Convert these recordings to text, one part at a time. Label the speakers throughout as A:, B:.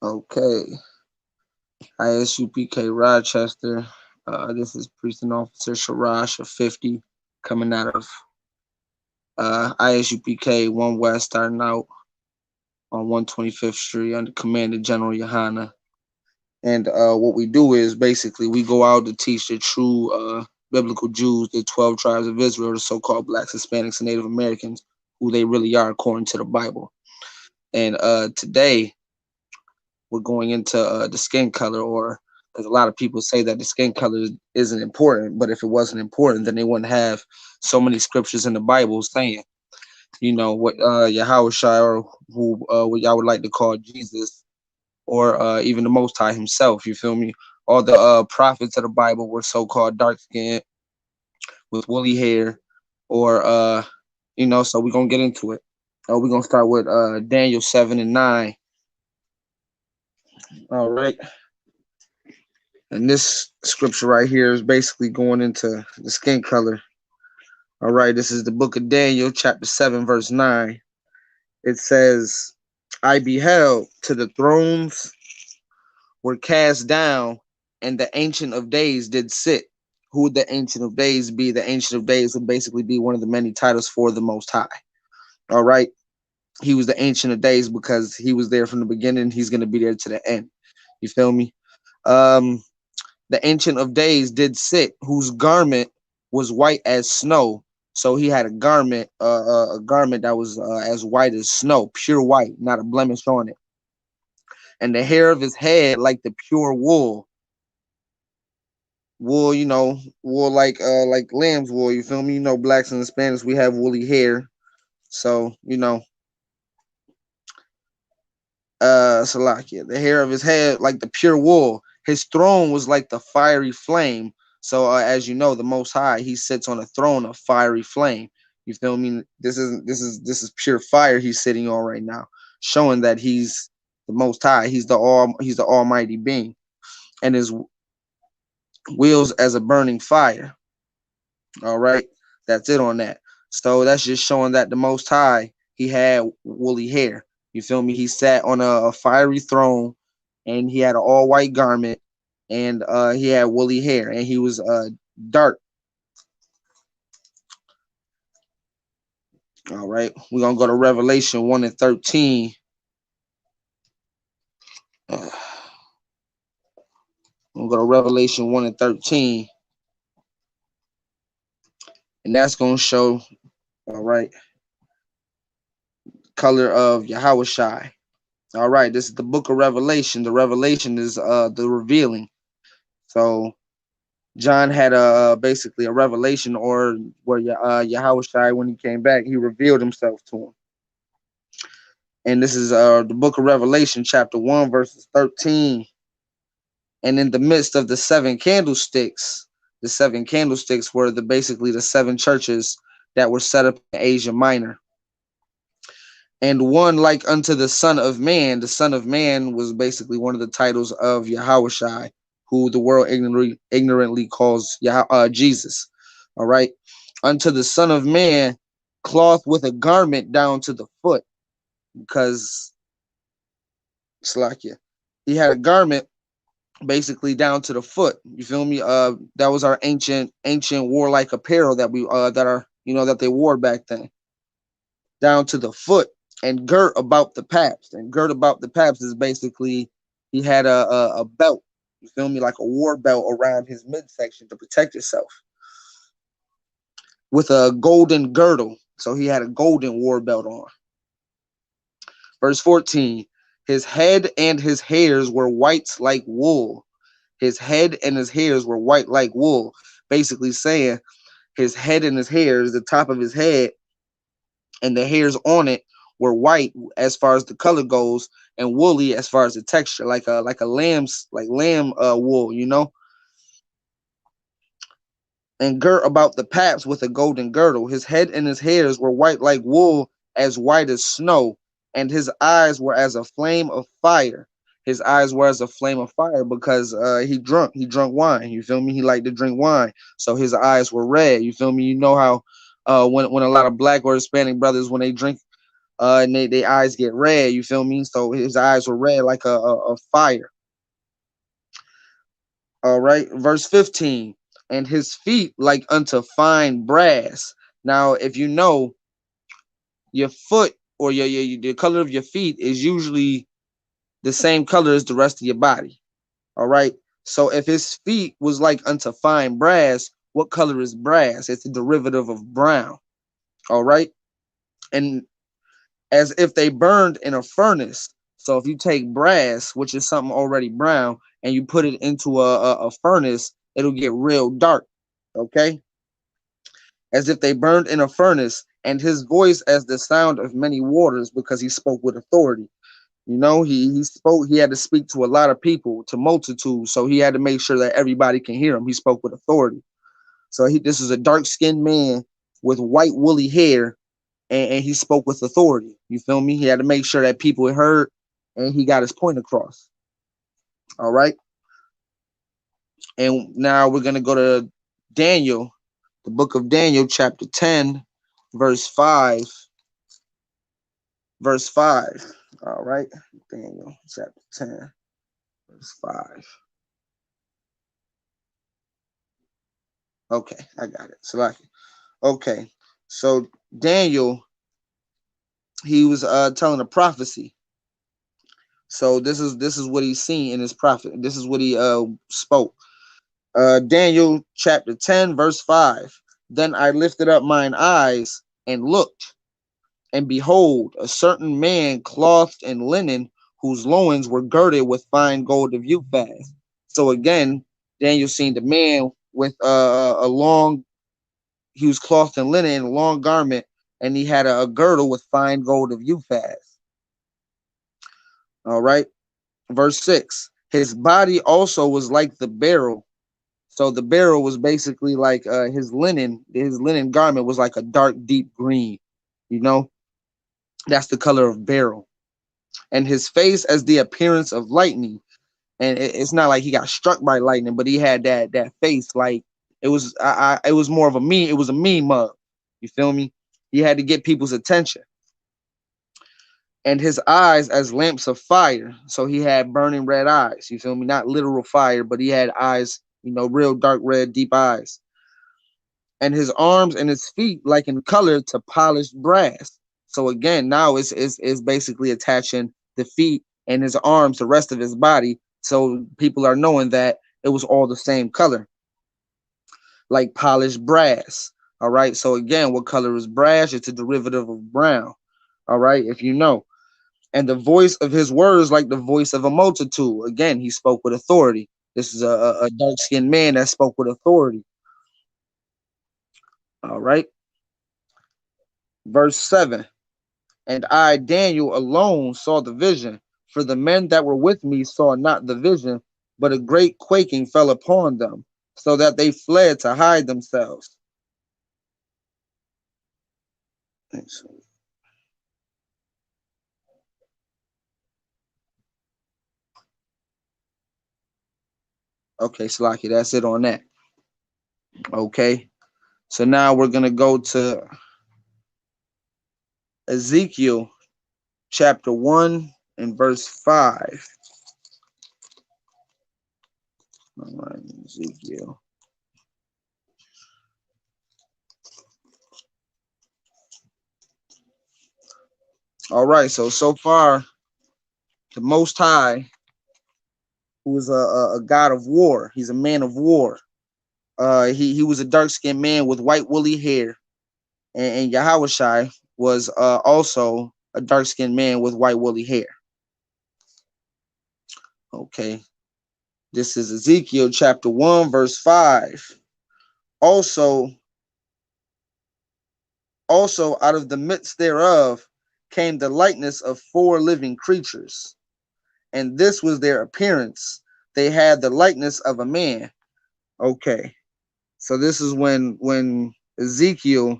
A: Okay, ISUPK Rochester. This is Precinct Officer Sharash of 50 coming out of ISUPK 1 West, starting out on 125th Street under Commander General Yahanna. And what we do is basically we go out to teach the true biblical Jews, the 12 tribes of Israel, the so-called blacks, Hispanics, and Native Americans, who they really are according to the Bible. And today we're going into the skin color, or there's a lot of people say that the skin color isn't important, but if it wasn't important, then they wouldn't have so many scriptures in the Bible saying, what Yahweh Shai, or who what y'all would like to call Jesus, or even the Most High himself, you feel me? All the prophets of the Bible were so-called dark-skinned with woolly hair, or, so we're going to get into it. We're going to start with Daniel 7 and 9. All right. And this scripture right here is basically going into the skin color. All right, this is the book of Daniel, chapter 7, verse 9. It says, I beheld till the thrones were cast down, and the Ancient of Days did sit. Who would the Ancient of Days be? The Ancient of Days would basically be one of the many titles for the Most High. All right. He was the Ancient of Days because he was there from the beginning. He's going to be there to the end. You feel me? The Ancient of Days did sit, whose garment was white as snow. So he had a garment that was as white as snow, pure white, not a blemish on it. And the hair of his head like the pure wool. Wool, wool like lamb's wool. You feel me? Blacks and Hispanics, we have woolly hair. So, Salakia, the hair of his head like the pure wool. His throne was like the fiery flame. So as you know, the Most High, he sits on a throne of fiery flame. You feel me? This is pure fire he's sitting on right now, showing that he's the Most High. He's the Almighty being, and his wheels as a burning fire. All right, that's it on that. So that's just showing that the Most High, he had woolly hair. You feel me? He sat on a fiery throne, and he had an all white garment, and he had woolly hair, and he was dark. All right, we're gonna go to Revelation 1 and 13. We'll go to Revelation 1 and 13, and that's gonna show, all right, color of Yahweh Shai. All right, this is the book of Revelation. The revelation is the revealing. So John had basically a revelation, or where Yahweh Shai, when he came back, he revealed himself to him. And this is the book of Revelation, chapter 1, verses 13. And in the midst of the seven candlesticks were basically the seven churches that were set up in Asia Minor. And one like unto the Son of Man. The Son of Man was basically one of the titles of Yahweh Shai, who the world ignorantly calls Jesus. All right. Unto the Son of Man, cloth with a garment down to the foot, because Slakia, he had a garment basically down to the foot. You feel me? That was our ancient warlike apparel that we that they wore back then, down to the foot, and girt about the paps. And girt about the paps is basically he had a belt. You feel me? Like a war belt around his midsection to protect himself, with a golden girdle. So he had a golden war belt on. Verse 14, his head and his hairs were white like wool. His head and his hairs were white like wool. Basically saying his head and his hairs, the top of his head and the hairs on it, were white as far as the color goes, and woolly as far as the texture, like a lamb wool, And girt about the paps with a golden girdle. His head and his hairs were white like wool, as white as snow, and his eyes were as a flame of fire. His eyes were as a flame of fire because he drunk wine. You feel me? He liked to drink wine, so his eyes were red. You feel me? You know how when a lot of black or Hispanic brothers, when they drink and they eyes get red. You feel me? So his eyes were red like a fire. All right, verse 15, and his feet like unto fine brass. Now, if you know, your foot or the color of your feet is usually the same color as the rest of your body. All right. So if his feet was like unto fine brass, what color is brass? It's a derivative of brown. All right. And as if they burned in a furnace. So if you take brass, which is something already brown, and you put it into a furnace, it'll get real dark. Okay. As if they burned in a furnace, and his voice as the sound of many waters, because he spoke with authority. You know, he spoke, he had to speak to a lot of people, to multitudes. So he had to make sure that everybody can hear him. He spoke with authority. So this is a dark-skinned man with white woolly hair, and he spoke with authority. You feel me? He had to make sure that people heard, and he got his point across. All right. And now we're gonna go to Daniel, the book of Daniel, chapter 10, verse 5. Verse 5. All right. Daniel, chapter 10, verse 5. Okay, I got it. So like, okay. So Daniel, he was telling a prophecy. So this is what he's seen in his prophet. This is what he spoke. Daniel chapter 10, verse 5. Then I lifted up mine eyes and looked, and behold, a certain man clothed in linen, whose loins were girded with fine gold of Uphaz. So again, Daniel seen the man with a long, he was clothed in linen and a long garment, and he had a girdle with fine gold of Uphaz. All right. Verse 6. His body also was like the beryl. So the beryl was basically like his linen garment was like a dark, deep green. You know, that's the color of beryl. And his face as the appearance of lightning. And it's not like he got struck by lightning, but he had that face like it was more of a meme. It was a meme mug. You feel me? He had to get people's attention. And his eyes as lamps of fire. So he had burning red eyes. You feel me? Not literal fire, but he had eyes, real dark red, deep eyes. And his arms and his feet like in color to polished brass. So again, now it's basically attaching the feet and his arms, the rest of his body. So people are knowing that it was all the same color, like polished brass. All right. So again, what color is brass? It's a derivative of brown. All right. If you know. And the voice of his words like the voice of a multitude. Again, he spoke with authority. This is a dark-skinned man that spoke with authority. All right. Verse 7. And I, Daniel, alone saw the vision, for the men that were with me saw not the vision, but a great quaking fell upon them, so that they fled to hide themselves. Okay, Slaki, that's it on that. Okay, so now we're going to go to Ezekiel chapter 1 and verse 5. All right, Ezekiel. All right, so far, the Most High, who is a god of war, he's a man of war. He was a dark-skinned man with white woolly hair, and Yahushai was also a dark-skinned man with white woolly hair. Okay, this is Ezekiel chapter 1, verse 5. Also out of the midst thereof came the likeness of 4 living creatures, and this was their appearance. They had the likeness of a man. Okay, so this is when Ezekiel,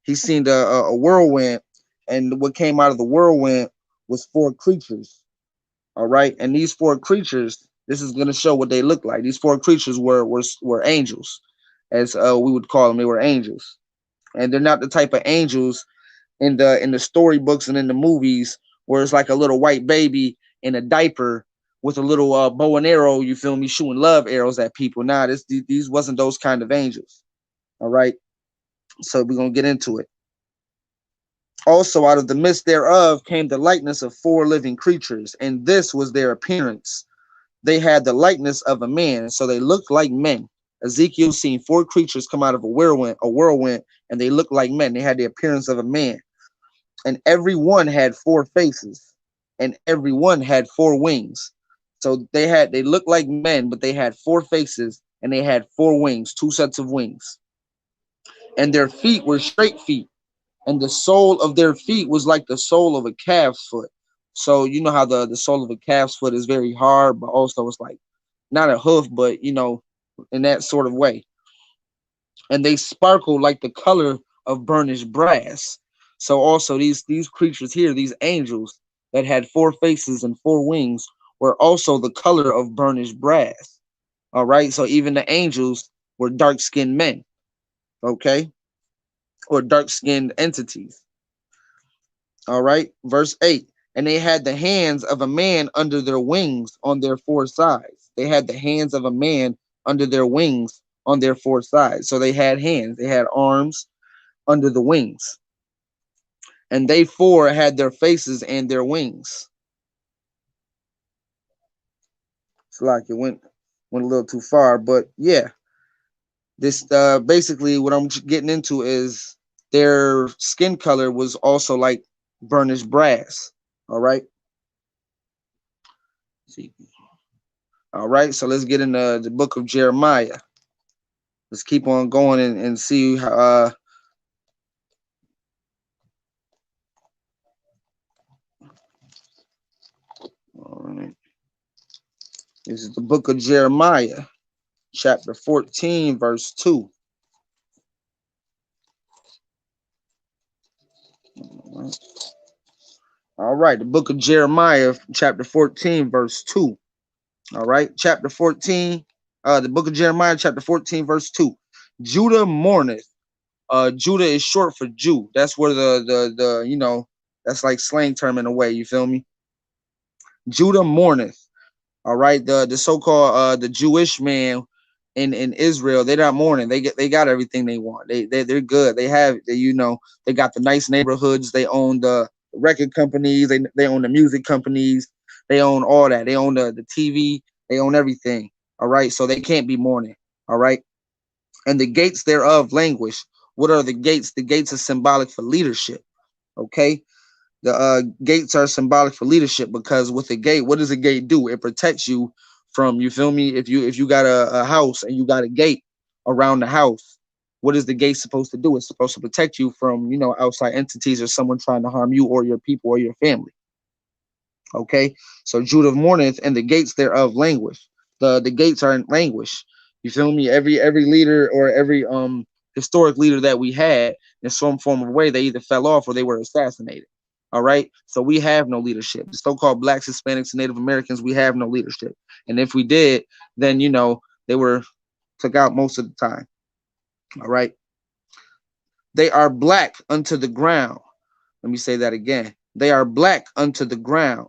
A: he seen a whirlwind, and what came out of the whirlwind was 4 creatures. All right, and these 4 creatures, this is going to show what they look like. These 4 creatures were angels, as we would call them. They were angels, and they're not the type of angels in the storybooks and in the movies, where it's like a little white baby in a diaper with a little bow and arrow, you feel me, shooting love arrows at people. Nah, these wasn't those kind of angels. All right. So we're gonna get into it. Also, out of the midst thereof came the likeness of four living creatures, and this was their appearance. They had the likeness of a man, so they looked like men. Ezekiel seen four creatures come out of a whirlwind, and they looked like men. They had the appearance of a man, and every one had four faces, and every one had four wings. So they looked like men, but they had four faces, and they had four wings, two sets of wings. And their feet were straight feet, and the sole of their feet was like the sole of a calf's foot. So you know how the sole of a calf's foot is very hard, but also it's like not a hoof, but in that sort of way. And they sparkled like the color of burnished brass. So also these creatures here, these angels that had four faces and four wings, were also the color of burnished brass. All right. So even the angels were dark skinned men, okay, or dark skinned entities. All right. Verse 8. And they had the hands of a man under their wings on their four sides. They had the hands of a man under their wings on their four sides. So they had hands, they had arms under the wings. And they four had their faces and their wings. It's like it went a little too far, but yeah. This basically what I'm getting into is their skin color was also like burnished brass. All right. See. All right, so let's get into the book of Jeremiah. Let's keep on going and see how. All right. This is the book of Jeremiah, chapter 14, verse 2. All right, the book of Jeremiah, chapter 14, verse 2. All right, chapter 14, the book of Jeremiah, chapter 14, verse 2. Judah mourneth. Judah is short for Jew. That's where the that's like slang term in a way. You feel me? Judah mourneth. All right, the so-called the Jewish man in Israel, they're not mourning. They got everything they want. They're good. They got the nice neighborhoods. They own the record companies. They own the music companies. They own all that. They own the TV. They own everything. All right, so they can't be mourning. All right, and the gates thereof languish. What are the gates? The gates are symbolic for leadership. Okay, the gates are symbolic for leadership, because with a gate, what does a gate do? It protects you from, you feel me, if you got a house and you got a gate around the house, what is the gate supposed to do? It's supposed to protect you from outside entities or someone trying to harm you or your people or your family. Okay, so Judah mourneth, and the gates thereof languish. The gates are in languish. You feel me? Every leader or every historic leader that we had in some form of way, they either fell off or they were assassinated. All right, so we have no leadership. The so-called blacks, Hispanics, and Native Americans, we have no leadership. And if we did, then they were took out most of the time. All right, they are black unto the ground. Let me say that again. They are black unto the ground.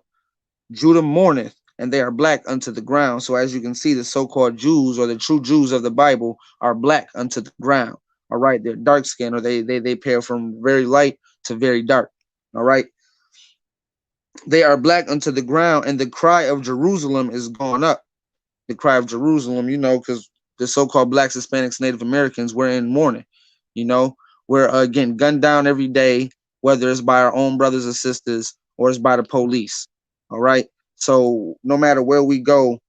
A: Judah mourneth, and they are black unto the ground. So as you can see, the so-called Jews or the true Jews of the Bible are black unto the ground. All right, they're dark skinned, or they pair from very light to very dark. All right, they are black unto the ground, and the cry of Jerusalem is gone up. The cry of Jerusalem, because the so-called blacks, Hispanics, Native Americans, we're in mourning. We're getting gunned down every day, whether it's by our own brothers and sisters or it's by the police. All right. So no matter where we go,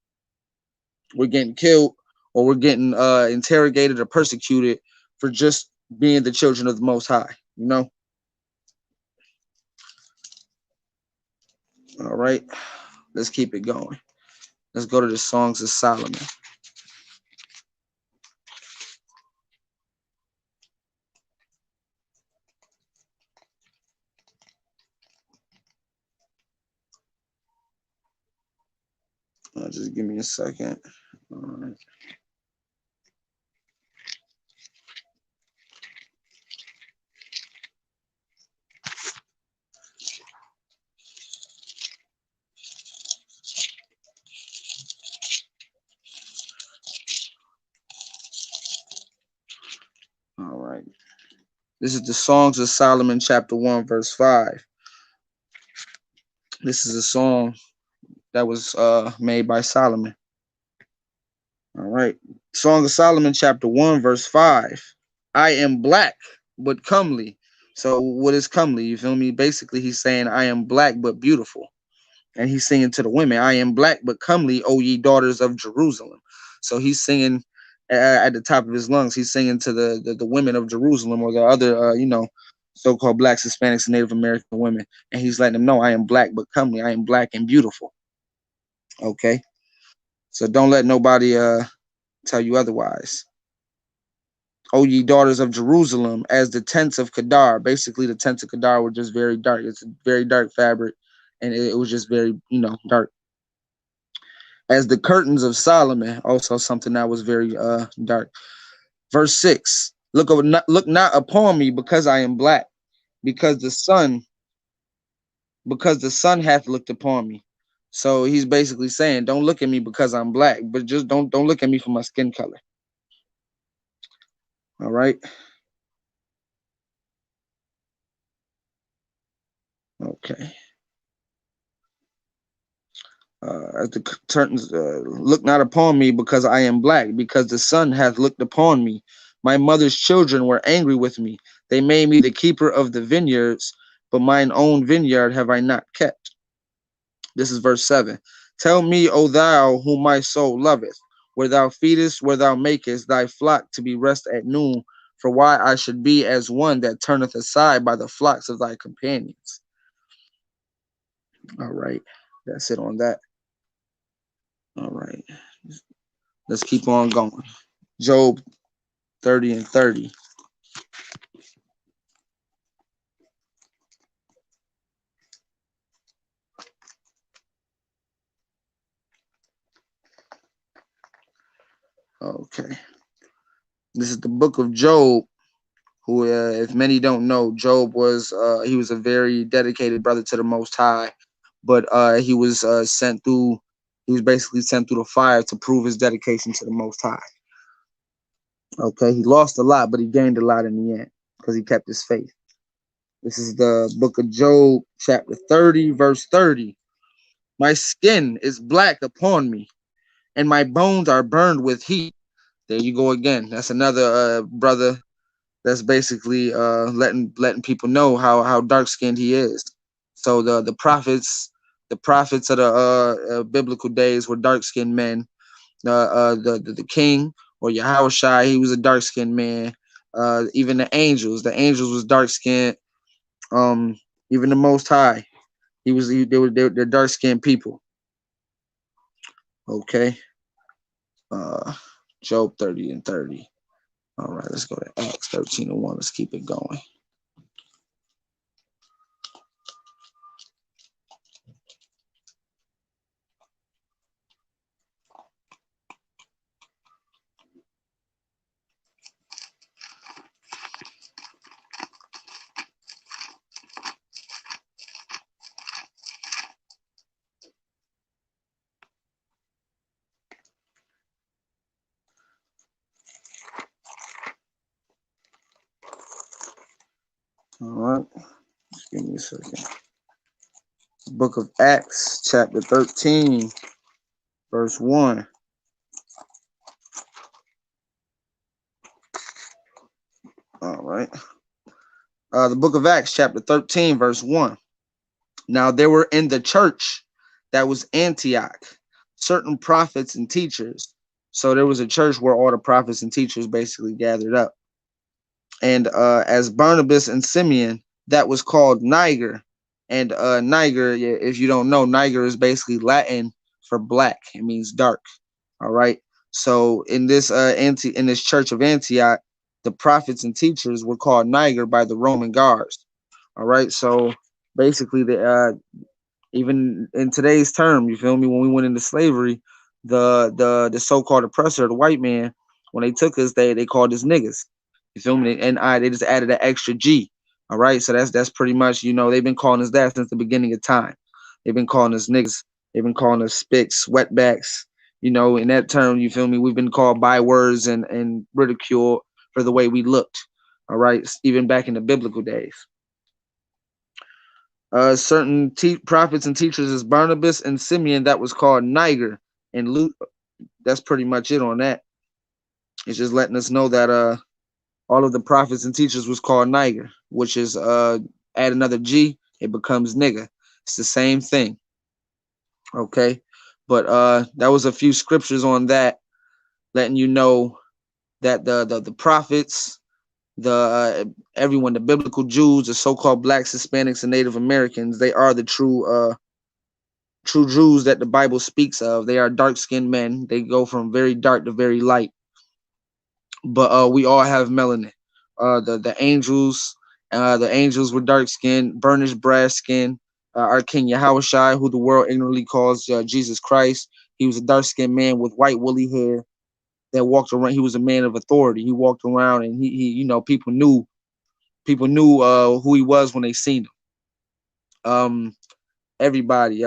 A: we're getting killed or we're getting interrogated or persecuted for just being the children of the Most High. All right. Let's keep it going. Let's go to the Songs of Solomon. Just give me a second. All right. This is the Songs of Solomon, chapter 1, verse 5. This is a song that was made by Solomon. All right. Song of Solomon, chapter 1, verse 5. I am black, but comely. So what is comely? You feel me? Basically, he's saying, I am black, but beautiful. And he's singing to the women, I am black, but comely, O ye daughters of Jerusalem. So he's singing at the top of his lungs. He's singing to the women of Jerusalem, or the other, so-called blacks, Hispanics, and Native American women. And he's letting them know, I am black, but comely. I am black and beautiful. Okay. So don't let nobody tell you otherwise. O ye daughters of Jerusalem, as the tents of Kedar. Basically, the tents of Kedar were just very dark. It's a very dark fabric, and it was just very, dark. As the curtains of Solomon, also something that was very dark. Verse 6. Look not upon me, because I am black, because the sun hath looked upon me. So he's basically saying, don't look at me because I'm black, but just don't look at me for my skin color. All right. Okay. As the curtains, look not upon me because I am black, because the sun hath looked upon me. My mother's children were angry with me. They made me the keeper of the vineyards, but mine own vineyard have I not kept. This is verse 7. Tell me, O thou, whom my soul loveth, where thou feedest, where thou makest thy flock to be rest at noon, for why I should be as one that turneth aside by the flocks of thy companions. All right. That's it on that. All right. Let's keep on going. Job 30 and 30. Okay. This is the book of Job, who, if many don't know, Job was he was a very dedicated brother to the Most High, but he was basically sent through the fire to prove his dedication to the Most High. Okay, he lost a lot, but he gained a lot in the end because he kept his faith. This is the book of Job, chapter 30, verse 30. My skin is black upon me, and my bones are burned with heat. There you go again. That's another brother that's basically letting people know how dark skinned he is. So the prophets of the biblical days were dark skinned men. The king, or Yahushua, he was a dark skinned man. Even the angels was dark skinned. Even the Most High, they're dark skinned people. Okay. Job 30 and 30. All right, let's go to Acts 13 and 1. Let's keep it going. All right, just give me a second. Book of Acts, chapter 13, verse 1. All right. The book of Acts, chapter 13, verse 1. Now there were in the church that was Antioch certain prophets and teachers. So there was a church where all the prophets and teachers basically gathered up. And as Barnabas and Simeon, that was called Niger. And Niger, if you don't know, Niger is basically Latin for black. It means dark. All right. So in this in this church of Antioch, the prophets and teachers were called Niger by the Roman guards. All right. So basically, even in today's term, you feel me? When we went into slavery, the so-called oppressor, the white man, when they took us, they called us niggas. You feel me? And they just added an extra G. All right. So that's pretty much, they've been calling us that since the beginning of time. They've been calling us niggas. They've been calling us spicks, wetbacks. In that term, you feel me? We've been called bywords and ridiculed for the way we looked. All right, even back in the biblical days. Certain prophets and teachers is Barnabas and Simeon, that was called Niger and Luke. That's pretty much it on that. It's just letting us know that all of the prophets and teachers was called Niger, which is add another G, it becomes nigger. It's the same thing. Okay. But that was a few scriptures on that, letting you know that the prophets, everyone, the biblical Jews, the so-called blacks, Hispanics, and Native Americans, they are the true Jews that the Bible speaks of. They are dark-skinned men. They go from very dark to very light. But we all have melanin. The angels were dark-skinned, burnished brass skin. Our King Yahushua, who the world ignorantly calls Jesus Christ, he was a dark-skinned man with white woolly hair that walked around. He was a man of authority. He walked around, and he people knew who he was when they seen him. Everybody,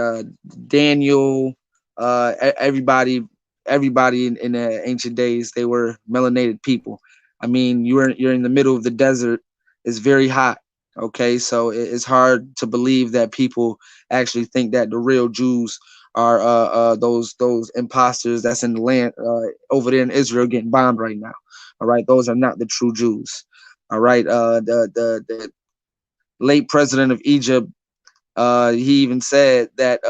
A: Daniel, everybody in the ancient days, they were melanated people. I mean, you're in the middle of the desert. It's very hot. Okay, so it's hard to believe that people actually think that the real Jews are those imposters that's in the land over there in Israel getting bombed right now. All right, those are not the true Jews. All right, the late president of Egypt, he even said that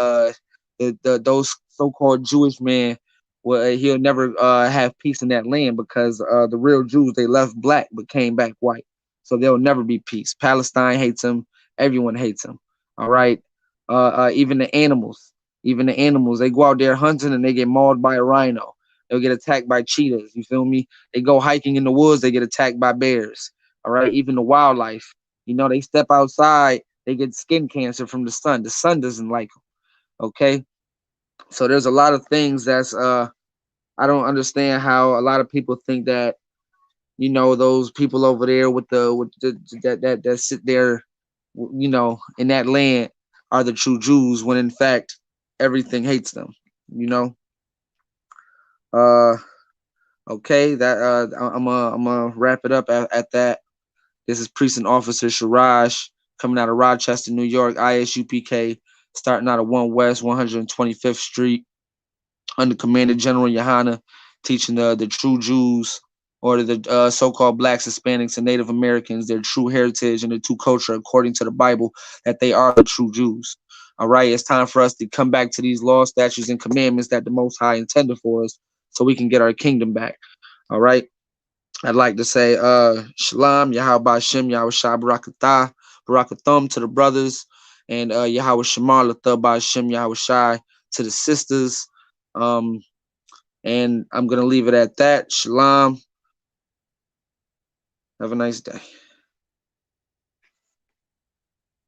A: those so-called Jewish men, well, he'll never have peace in that land because the real Jews, they left black but came back white, so there'll never be peace. Palestine hates him. Everyone hates him. All right, even the animals, they go out there hunting and they get mauled by a rhino. They'll get attacked by cheetahs. You feel me? They go hiking in the woods. They get attacked by bears. All right, even the wildlife. They step outside, they get skin cancer from the sun. The sun doesn't like them. Okay, so there's a lot of things that's I don't understand how a lot of people think that those people over there with that sit there, in that land are the true Jews when in fact everything hates them. You know. Uh, okay, that I'm gonna wrap it up at that. This is Precinct Officer Shiraj coming out of Rochester, New York, ISUPK, starting out of 1 West 125th Street, under Commander General Yahanna, teaching the true Jews, or the so-called blacks, Hispanics, and Native Americans, their true heritage and their true culture according to the Bible, that they are the true Jews. All right, it's time for us to come back to these laws, statutes, and commandments that the Most High intended for us so we can get our kingdom back. All right. I'd like to say Shalom, Yahweh Shem, Yahweh Shah, Barakatah, Barakathum to the brothers, and Yahweh Shemar, Lathabah Shem, Yahweh Shai to the sisters. And I'm going to leave it at that. Shalom. Have a nice day.